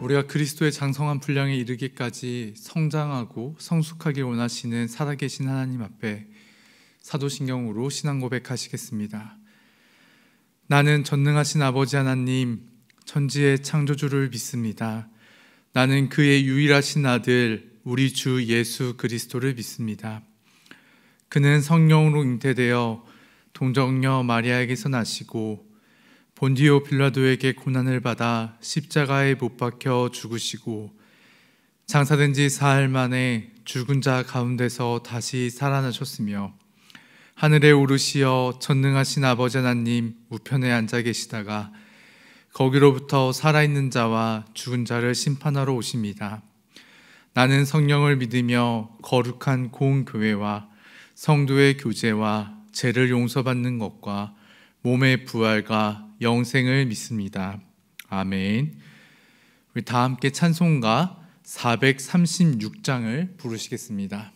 우리가 그리스도의 장성한 분량에 이르기까지 성장하고 성숙하게 원하시는 살아계신 하나님 앞에 사도신경으로 신앙 고백하시겠습니다. 나는 전능하신 아버지 하나님, 천지의 창조주를 믿습니다. 나는 그의 유일하신 아들, 우리 주 예수 그리스도를 믿습니다. 그는 성령으로 잉태되어 동정녀 마리아에게서 나시고 본디오 빌라도에게 고난을 받아 십자가에 못 박혀 죽으시고 장사된 지 사흘 만에 죽은 자 가운데서 다시 살아나셨으며 하늘에 오르시어 전능하신 아버지 하나님 우편에 앉아 계시다가 거기로부터 살아있는 자와 죽은 자를 심판하러 오십니다. 나는 성령을 믿으며 거룩한 공교회와 성도의 교제와 죄를 용서받는 것과 몸의 부활과 영생을 믿습니다. 아멘. 우리 다 함께 찬송가 436장을 부르시겠습니다.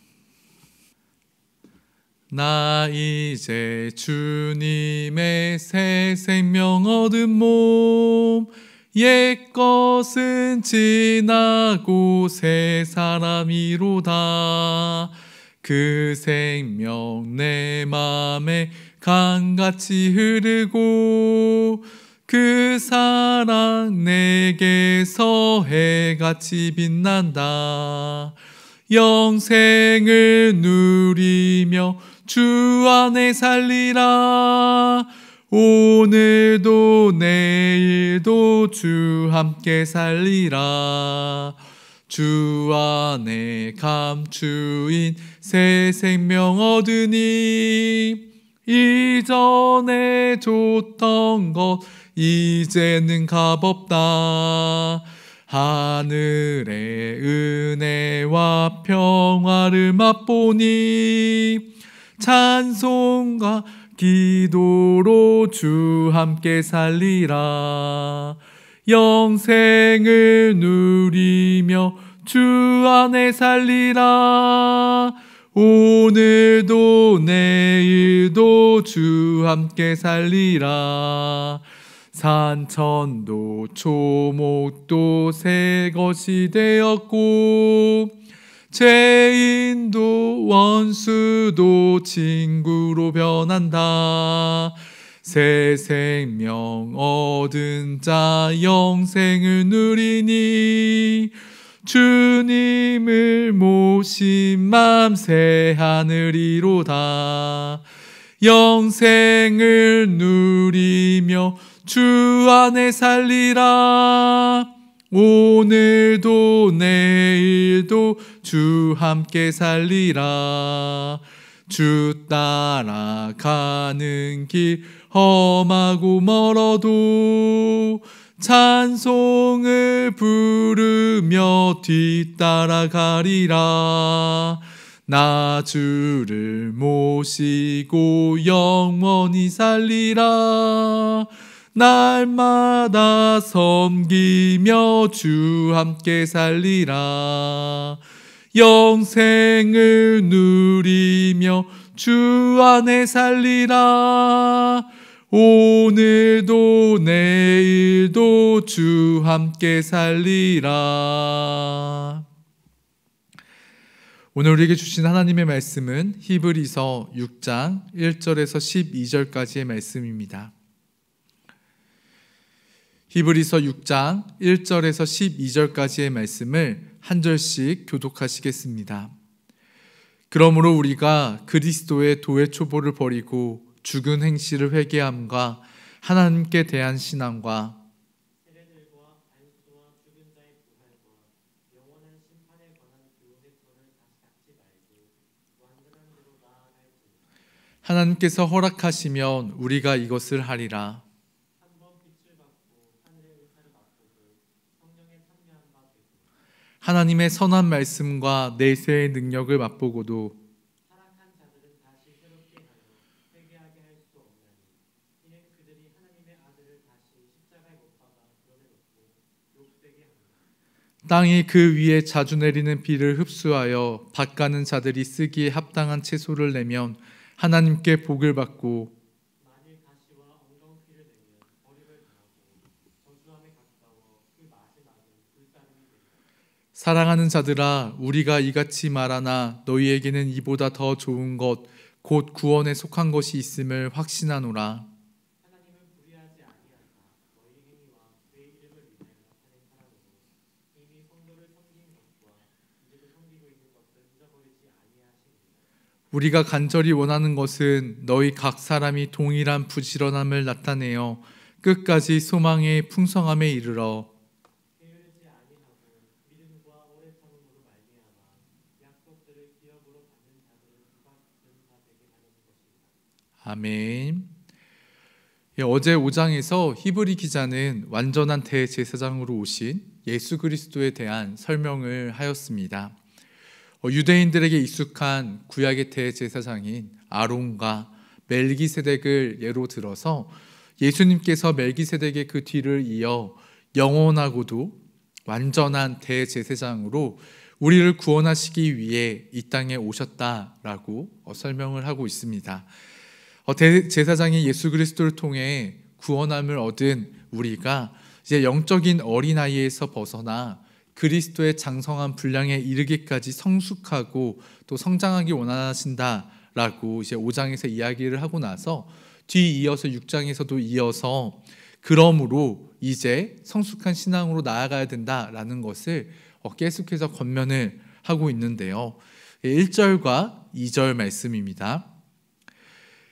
나 이제 주님의 새 생명 얻은 몸, 옛것은 지나고 새 사람이로다. 그 생명 내 맘에 강같이 흐르고 그 사랑 내게서 해같이 빛난다. 영생을 누리며 주 안에 살리라. 오늘도 내일도 주 함께 살리라. 주 안에 감추인 새 생명 얻으니 이전에 줬던 것 이제는 값없다. 하늘의 은혜와 평화를 맛보니 찬송과 기도로 주 함께 살리라. 영생을 누리며 주 안에 살리라. 오늘도 내일도 주 함께 살리라. 산천도 초목도 새 것이 되었고 죄인도 원수도 친구로 변한다. 새 생명 얻은 자 영생을 누리니 주님을 모신 맘 새 하늘이로다. 영생을 누리며 주 안에 살리라. 오늘도 내일도 주 함께 살리라. 주 따라가는 길 험하고 멀어도 찬송을 부르며 뒤따라가리라. 나 주를 모시고 영원히 살리라. 날마다 섬기며 주 함께 살리라. 영생을 누리며 주 안에 살리라. 오늘도 내일도 주 함께 살리라. 오늘 우리에게 주신 하나님의 말씀은 히브리서 6장 1절에서 12절까지의 말씀입니다. 히브리서 6장 1절에서 12절까지의 말씀을 한 절씩 교독하시겠습니다. 그러므로 우리가 그리스도의 도의 초보를 버리고 죽은 행실을 회개함과 하나님께 대한 신앙과 하나님께서 허락하시면 우리가 이것을 하리라. 하나님의 선한 말씀과 내세의 능력을 맛보고도 땅이 그 위에 자주 내리는 비를 흡수하여 밭 가는 자들이 쓰기에 합당한 채소를 내면 하나님께 복을 받고 사랑하는 자들아, 우리가 이같이 말하나 너희에게는 이보다 더 좋은 것 곧 구원에 속한 것이 있음을 확신하노라. 우리가 간절히 원하는 것은 너희 각 사람이 동일한 부지런함을 나타내어 끝까지 소망의 풍성함에 이르러 아멘. 어제 5장에서 히브리 기자는 완전한 대제사장으로 오신 예수 그리스도에 대한 설명을 하였습니다. 유대인들에게 익숙한 구약의 대제사장인 아론과 멜기세덱을 예로 들어서 예수님께서 멜기세덱의 그 뒤를 이어 영원하고도 완전한 대제사장으로 우리를 구원하시기 위해 이 땅에 오셨다라고 설명을 하고 있습니다. 대제사장이 예수 그리스도를 통해 구원함을 얻은 우리가 이제 영적인 어린아이에서 벗어나 그리스도의 장성한 분량에 이르기까지 성숙하고 또 성장하기 원하신다라고 이제 5장에서 이야기를 하고 나서 뒤이어서 6장에서도 이어서 그러므로 이제 성숙한 신앙으로 나아가야 된다라는 것을 계속해서 권면을 하고 있는데요. 1절과 2절 말씀입니다.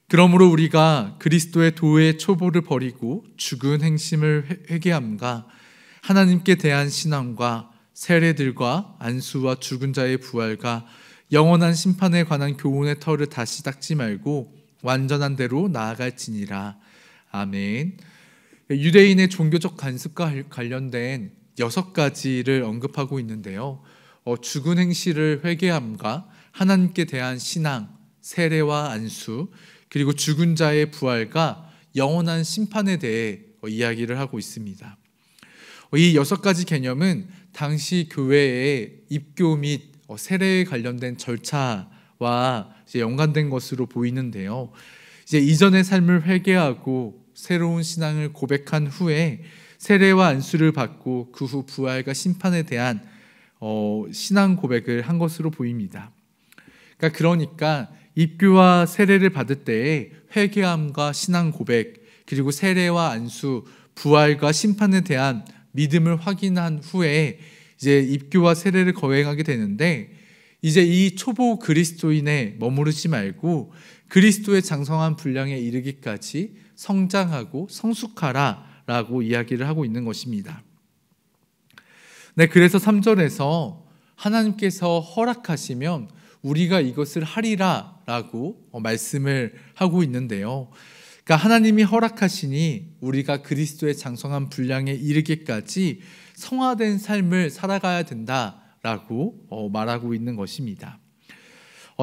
그러므로 우리가 그리스도의 도의 초보를 버리고 죽은 행심을 회개함과 하나님께 대한 신앙과 세례들과 안수와 죽은 자의 부활과 영원한 심판에 관한 교훈의 털을 다시 닦지 말고 완전한 대로 나아갈지니라. 아멘. 유대인의 종교적 관습과 관련된 6가지를 언급하고 있는데요. 죽은 행실을 회개함과 하나님께 대한 신앙, 세례와 안수, 그리고 죽은 자의 부활과 영원한 심판에 대해 이야기를 하고 있습니다. 이 6가지 개념은 당시 교회의 입교 및 세례에 관련된 절차와 이제 연관된 것으로 보이는데요. 이제 이전의 삶을 회개하고 새로운 신앙을 고백한 후에 세례와 안수를 받고 그 후 부활과 심판에 대한 신앙 고백을 한 것으로 보입니다. 그러니까 입교와 세례를 받을 때에 회개함과 신앙 고백, 그리고 세례와 안수, 부활과 심판에 대한 믿음을 확인한 후에 이제 입교와 세례를 거행하게 되는데, 이제 이 초보 그리스도인에 머무르지 말고 그리스도의 장성한 분량에 이르기까지 성장하고 성숙하라라고 이야기를 하고 있는 것입니다. 네, 그래서 3절에서 하나님께서 허락하시면 우리가 이것을 하리라라고 말씀을 하고 있는데요. 그러니까 하나님이 허락하시니 우리가 그리스도의 장성한 분량에 이르기까지 성화된 삶을 살아가야 된다라고 말하고 있는 것입니다.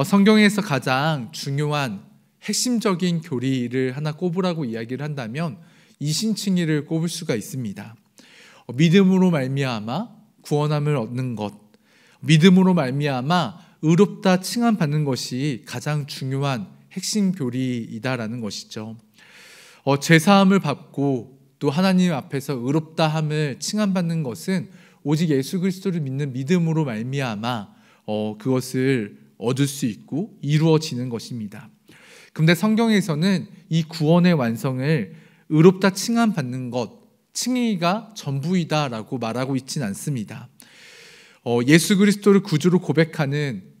성경에서 가장 중요한 핵심적인 교리를 하나 꼽으라고 이야기를 한다면 이신칭의를 꼽을 수가 있습니다. 믿음으로 말미암아 구원함을 얻는 것, 믿음으로 말미암아 의롭다 칭함받는 것이 가장 중요한 핵심 교리이다라는 것이죠. 죄사함을 받고 또 하나님 앞에서 의롭다함을 칭함받는 것은 오직 예수 그리스도를 믿는 믿음으로 말미암아 그것을 얻을 수 있고 이루어지는 것입니다. 그런데 성경에서는 이 구원의 완성을 의롭다 칭함받는 것, 칭의가 전부이다라고 말하고 있지는 않습니다. 예수 그리스도를 구주로 고백하는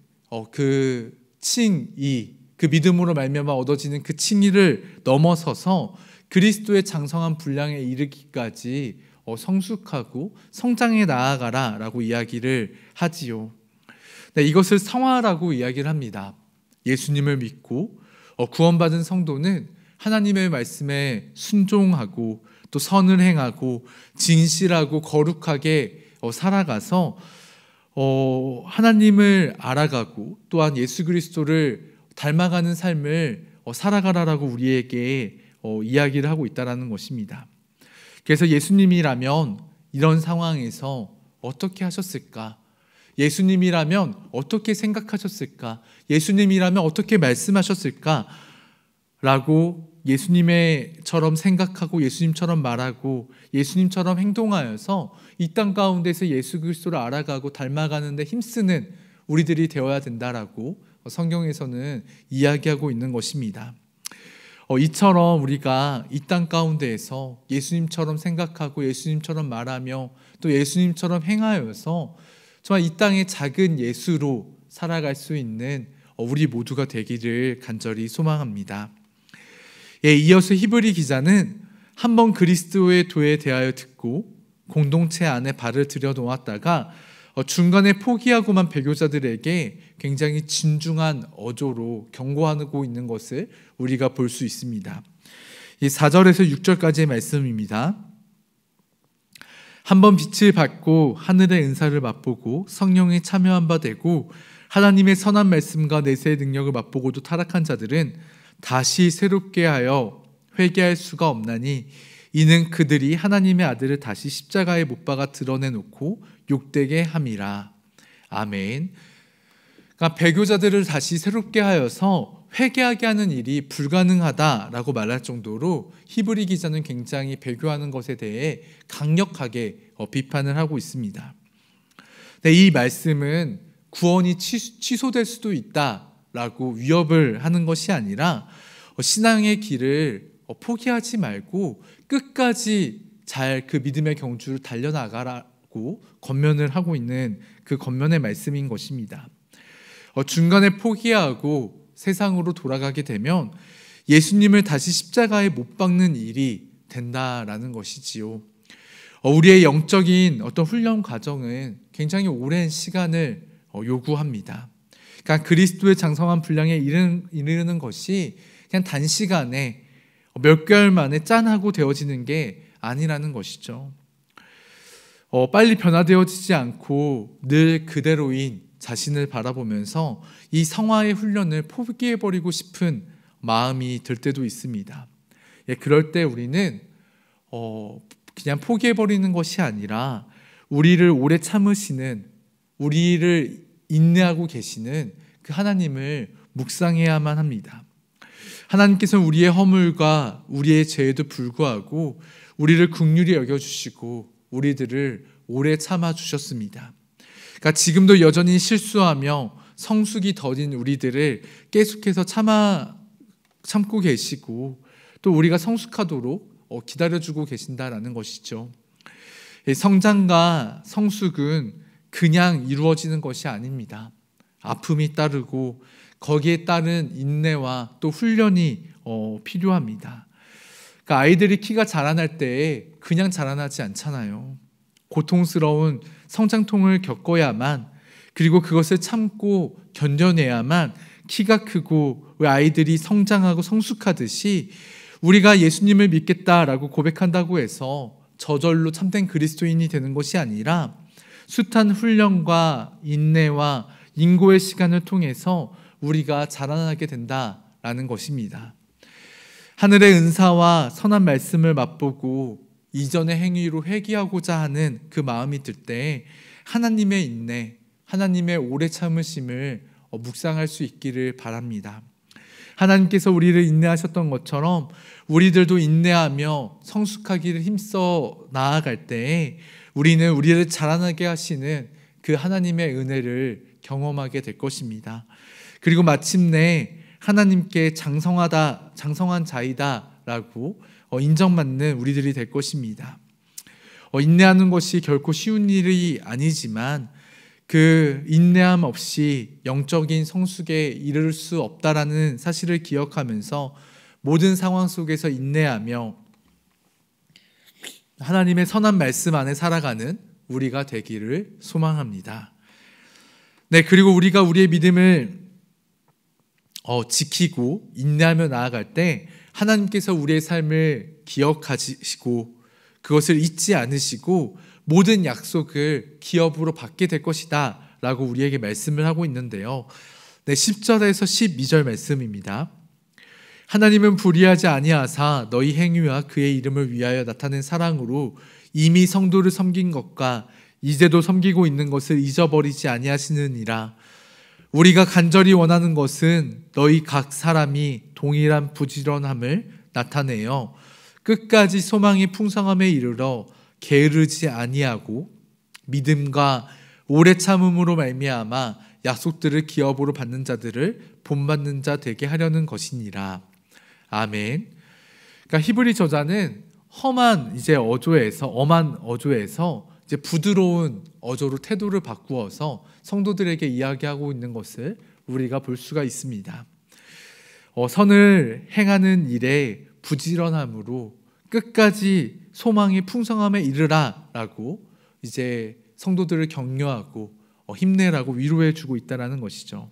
그 칭의, 그 믿음으로 말미암아 얻어지는 그 칭의를 넘어서서 그리스도의 장성한 분량에 이르기까지 성숙하고 성장해 나아가라라고 이야기를 하지요. 네, 이것을 성화라고 이야기를 합니다. 예수님을 믿고 구원받은 성도는 하나님의 말씀에 순종하고 또 선을 행하고 진실하고 거룩하게 살아가서 하나님을 알아가고 또한 예수 그리스도를 닮아가는 삶을 살아가라라고 우리에게 이야기를 하고 있다는 것입니다. 그래서 예수님이라면 이런 상황에서 어떻게 하셨을까? 예수님이라면 어떻게 생각하셨을까? 예수님이라면 어떻게 말씀하셨을까? 라고 예수님처럼 생각하고 예수님처럼 말하고 예수님처럼 행동하여서 이 땅 가운데서 예수 그리스도를 알아가고 닮아가는 데 힘쓰는 우리들이 되어야 된다라고 성경에서는 이야기하고 있는 것입니다. 이처럼 우리가 이 땅 가운데에서 예수님처럼 생각하고 예수님처럼 말하며 또 예수님처럼 행하여서 정말 이 땅의 작은 예수로 살아갈 수 있는 우리 모두가 되기를 간절히 소망합니다. 이어서 히브리 기자는 한번 그리스도의 도에 대하여 듣고 공동체 안에 발을 들여놓았다가 중간에 포기하고만 배교자들에게 굉장히 진중한 어조로 경고하고 있는 것을 우리가 볼 수 있습니다. 이 4절에서 6절까지의 말씀입니다. 한번 빛을 받고 하늘의 은사를 맛보고 성령에 참여한 바 되고 하나님의 선한 말씀과 내세의 능력을 맛보고도 타락한 자들은 다시 새롭게 하여 회개할 수가 없나니 이는 그들이 하나님의 아들을 다시 십자가에 못 박아 드러내놓고 욕되게 함이라. 아멘. 그러니까 배교자들을 다시 새롭게 하여서 회개하게 하는 일이 불가능하다라고 말할 정도로 히브리 기자는 굉장히 배교하는 것에 대해 강력하게 비판을 하고 있습니다. 이 말씀은 구원이 취소될 수도 있다라고 위협을 하는 것이 아니라 신앙의 길을 포기하지 말고 끝까지 잘 그 믿음의 경주를 달려나가라고 권면을 하고 있는 그 권면의 말씀인 것입니다. 중간에 포기하고 세상으로 돌아가게 되면 예수님을 다시 십자가에 못 박는 일이 된다라는 것이지요. 우리의 영적인 어떤 훈련 과정은 굉장히 오랜 시간을 요구합니다. 그러니까 그리스도의 장성한 분량에 이르는 것이 그냥 단시간에 몇 개월 만에 짠하고 되어지는 게 아니라는 것이죠. 빨리 변화되어지지 않고 늘 그대로인 자신을 바라보면서 이 성화의 훈련을 포기해버리고 싶은 마음이 들 때도 있습니다. 그럴 때 우리는 그냥 포기해버리는 것이 아니라 우리를 오래 참으시는, 우리를 인내하고 계시는 그 하나님을 묵상해야만 합니다. 하나님께서는 우리의 허물과 우리의 죄에도 불구하고 우리를 긍휼히 여겨주시고 우리들을 오래 참아주셨습니다. 그러니까 지금도 여전히 실수하며 성숙이 더딘 우리들을 계속해서 참고 계시고 또 우리가 성숙하도록 기다려주고 계신다라는 것이죠. 성장과 성숙은 그냥 이루어지는 것이 아닙니다. 아픔이 따르고 거기에 따른 인내와 또 훈련이 필요합니다. 그러니까 아이들이 키가 자라날 때 그냥 자라나지 않잖아요. 고통스러운 성장통을 겪어야만, 그리고 그것을 참고 견뎌내야만 키가 크고 아이들이 성장하고 성숙하듯이 우리가 예수님을 믿겠다라고 고백한다고 해서 저절로 참된 그리스도인이 되는 것이 아니라 숱한 훈련과 인내와 인고의 시간을 통해서 우리가 자라나게 된다라는 것입니다. 하늘의 은사와 선한 말씀을 맛보고 이전의 행위로 회개하고자 하는 그 마음이 들 때 하나님의 인내, 하나님의 오래 참으심을 묵상할 수 있기를 바랍니다. 하나님께서 우리를 인내하셨던 것처럼 우리들도 인내하며 성숙하기를 힘써 나아갈 때에 우리는 우리를 자라나게 하시는 그 하나님의 은혜를 경험하게 될 것입니다. 그리고 마침내 하나님께 장성한 자이다라고 인정받는 우리들이 될 것입니다. 인내하는 것이 결코 쉬운 일이 아니지만 그 인내함 없이 영적인 성숙에 이를 수 없다라는 사실을 기억하면서 모든 상황 속에서 인내하며 하나님의 선한 말씀 안에 살아가는 우리가 되기를 소망합니다. 그리고 우리가 우리의 믿음을 지키고 인내하며 나아갈 때 하나님께서 우리의 삶을 기억하시고 그것을 잊지 않으시고 모든 약속을 기업으로 받게 될 것이다 라고 우리에게 말씀을 하고 있는데요. 10절에서 12절 말씀입니다. 하나님은 불의하지 아니하사 너희 행위와 그의 이름을 위하여 나타낸 사랑으로 이미 성도를 섬긴 것과 이제도 섬기고 있는 것을 잊어버리지 아니하시느니라. 우리가 간절히 원하는 것은 너희 각 사람이 동일한 부지런함을 나타내어 끝까지 소망의 풍성함에 이르러 게으르지 아니하고 믿음과 오래 참음으로 말미암아 약속들을 기업으로 받는 자들을 본받는 자 되게 하려는 것이니라. 아멘. 그러니까 히브리 저자는 엄한 어조에서 이제 부드러운 어조로 태도를 바꾸어서 성도들에게 이야기하고 있는 것을 우리가 볼 수가 있습니다. 선을 행하는 일에 부지런함으로 끝까지 소망의 풍성함에 이르라라고 이제 성도들을 격려하고 힘내라고 위로해 주고 있다라는 것이죠.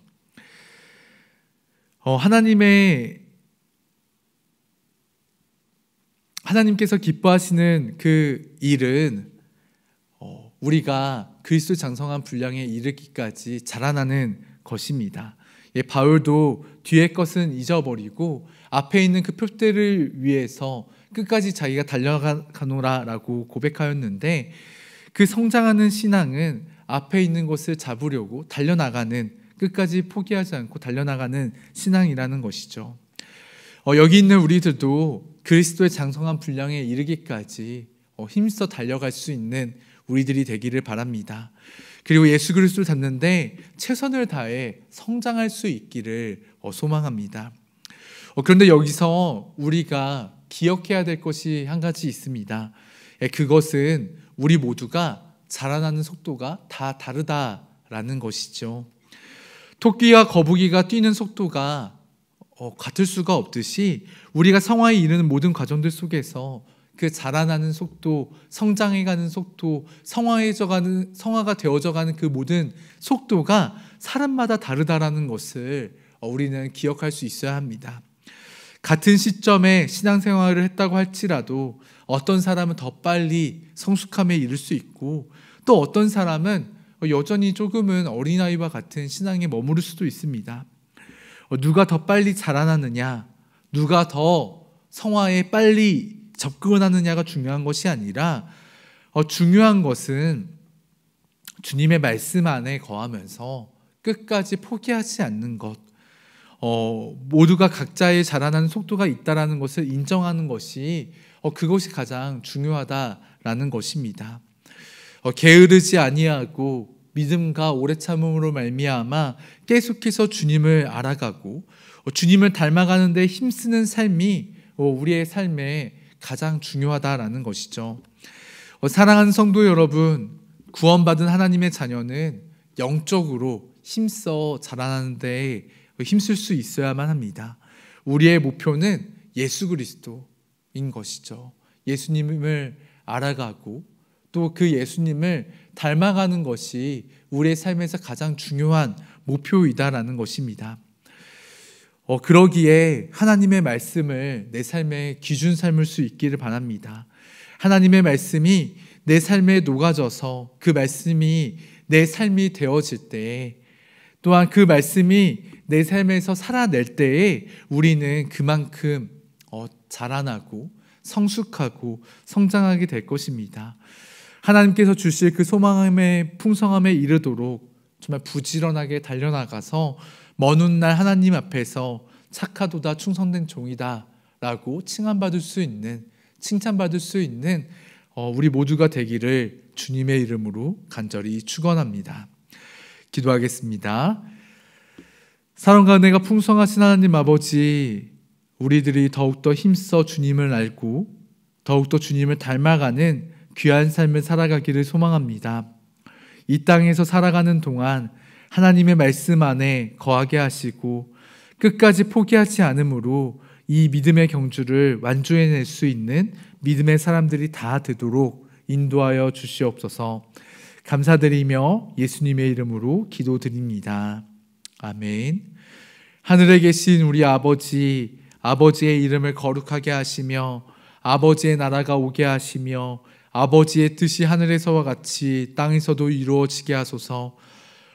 하나님께서 기뻐하시는 그 일은 우리가 그리스도 장성한 분량에 이르기까지 자라나는 것입니다. 바울도 뒤의 것은 잊어버리고 앞에 있는 그 표대를 위해서 끝까지 자기가 달려가노라라고 고백하였는데, 그 성장하는 신앙은 앞에 있는 것을 잡으려고 달려나가는, 끝까지 포기하지 않고 달려나가는 신앙이라는 것이죠. 여기 있는 우리들도 그리스도의 장성한 분량에 이르기까지 힘써 달려갈 수 있는 우리들이 되기를 바랍니다. 그리고 예수 그리스도를 닮는데 최선을 다해 성장할 수 있기를 소망합니다. 그런데 여기서 우리가 기억해야 될 것이 한 가지 있습니다. 그것은 우리 모두가 자라나는 속도가 다 다르다라는 것이죠. 토끼와 거북이가 뛰는 속도가 같을 수가 없듯이 우리가 성화에 이르는 모든 과정들 속에서 그 자라나는 속도, 성장해가는 속도, 성화가 되어져가는 그 모든 속도가 사람마다 다르다라는 것을 우리는 기억할 수 있어야 합니다. 같은 시점에 신앙생활을 했다고 할지라도 어떤 사람은 더 빨리 성숙함에 이를 수 있고, 또 어떤 사람은 여전히 조금은 어린아이와 같은 신앙에 머무를 수도 있습니다. 누가 더 빨리 자라나느냐, 누가 더 성화에 빨리 접근을 하느냐가 중요한 것이 아니라 중요한 것은 주님의 말씀 안에 거하면서 끝까지 포기하지 않는 것, 모두가 각자의 자라나는 속도가 있다라는 것을 인정하는 것이 그것이 가장 중요하다라는 것입니다. 게으르지 아니하고 믿음과 오래 참음으로 말미암아 계속해서 주님을 알아가고 주님을 닮아가는 데 힘쓰는 삶이 우리의 삶에 가장 중요하다라는 것이죠. 사랑하는 성도 여러분, 구원받은 하나님의 자녀는 영적으로 힘써 자라나는 데 힘쓸 수 있어야만 합니다. 우리의 목표는 예수 그리스도인 것이죠. 예수님을 알아가고 또 그 예수님을 닮아가는 것이 우리의 삶에서 가장 중요한 목표이다라는 것입니다. 그러기에 하나님의 말씀을 내 삶의 기준 삼을 수 있기를 바랍니다. 하나님의 말씀이 내 삶에 녹아져서 그 말씀이 내 삶이 되어질 때에, 또한 그 말씀이 내 삶에서 살아낼 때에 우리는 그만큼 자라나고 성숙하고 성장하게 될 것입니다. 하나님께서 주실 그 소망의 풍성함에 이르도록 정말 부지런하게 달려나가서 먼 훗날 하나님 앞에서 착하도다 충성된 종이다 라고 칭찬받을 수 있는 우리 모두가 되기를 주님의 이름으로 간절히 축원합니다. 기도하겠습니다. 사랑과 은혜가 풍성하신 하나님 아버지, 우리들이 더욱더 힘써 주님을 알고 더욱더 주님을 닮아가는 귀한 삶을 살아가기를 소망합니다. 이 땅에서 살아가는 동안 하나님의 말씀 안에 거하게 하시고 끝까지 포기하지 않으므로 이 믿음의 경주를 완주해낼 수 있는 믿음의 사람들이 다 되도록 인도하여 주시옵소서. 감사드리며 예수님의 이름으로 기도드립니다. 아멘. 하늘에 계신 우리 아버지, 아버지의 이름을 거룩하게 하시며 아버지의 나라가 오게 하시며 아버지의 뜻이 하늘에서와 같이 땅에서도 이루어지게 하소서.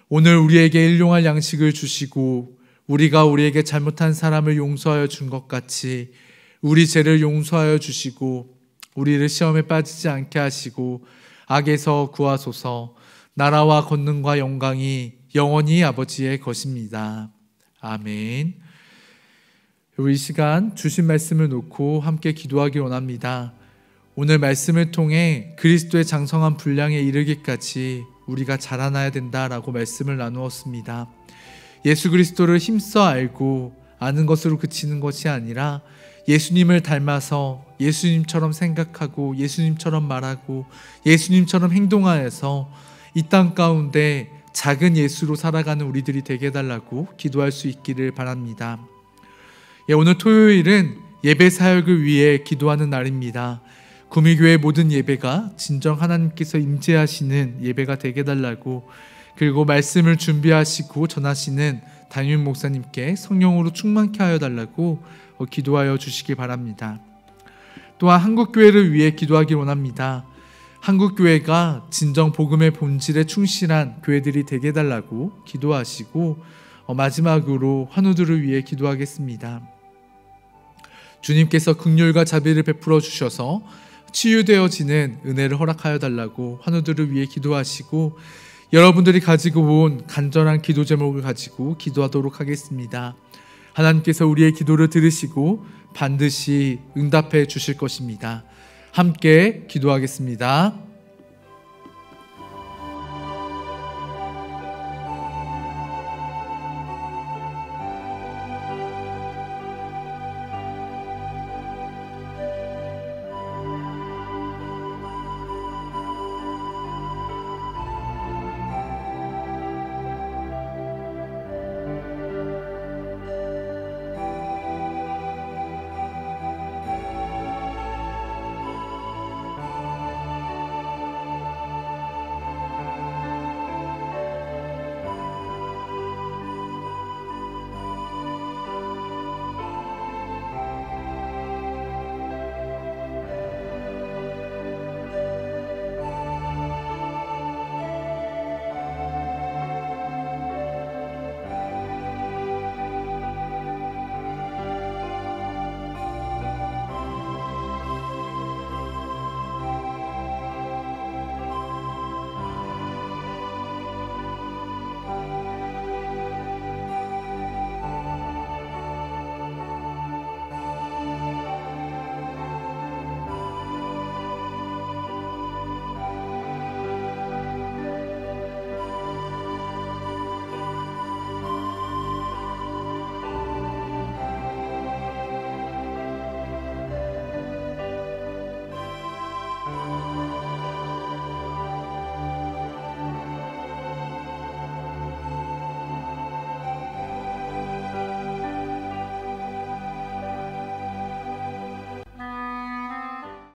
오늘 우리에게 일용할 양식을 주시고 우리가 우리에게 잘못한 사람을 용서하여 준 것 같이 우리 죄를 용서하여 주시고 우리를 시험에 빠지지 않게 하시고 악에서 구하소서. 나라와 권능과 영광이 영원히 아버지의 것입니다. 아멘. 우리 이 시간 주신 말씀을 놓고 함께 기도하기 원합니다. 오늘 말씀을 통해 그리스도의 장성한 분량에 이르기까지 우리가 자라나야 된다라고 말씀을 나누었습니다. 예수 그리스도를 힘써 알고 아는 것으로 그치는 것이 아니라 예수님을 닮아서 예수님처럼 생각하고 예수님처럼 말하고 예수님처럼 행동하여서 이 땅 가운데 작은 예수로 살아가는 우리들이 되게 해달라고 기도할 수 있기를 바랍니다. 오늘 토요일은 예배 사역을 위해 기도하는 날입니다. 구미교회 모든 예배가 진정 하나님께서 임재하시는 예배가 되게 해달라고, 그리고 말씀을 준비하시고 전하시는 담임 목사님께 성령으로 충만케 하여 달라고 기도하여 주시기 바랍니다. 또한 한국교회를 위해 기도하기 원합니다. 한국교회가 진정 복음의 본질에 충실한 교회들이 되게 해달라고 기도하시고, 마지막으로 환우들을 위해 기도하겠습니다. 주님께서 긍휼과 자비를 베풀어 주셔서 치유되어지는 은혜를 허락하여 달라고 환우들을 위해 기도하시고, 여러분들이 가지고 온 간절한 기도 제목을 가지고 기도하도록 하겠습니다. 하나님께서 우리의 기도를 들으시고 반드시 응답해 주실 것입니다. 함께 기도하겠습니다.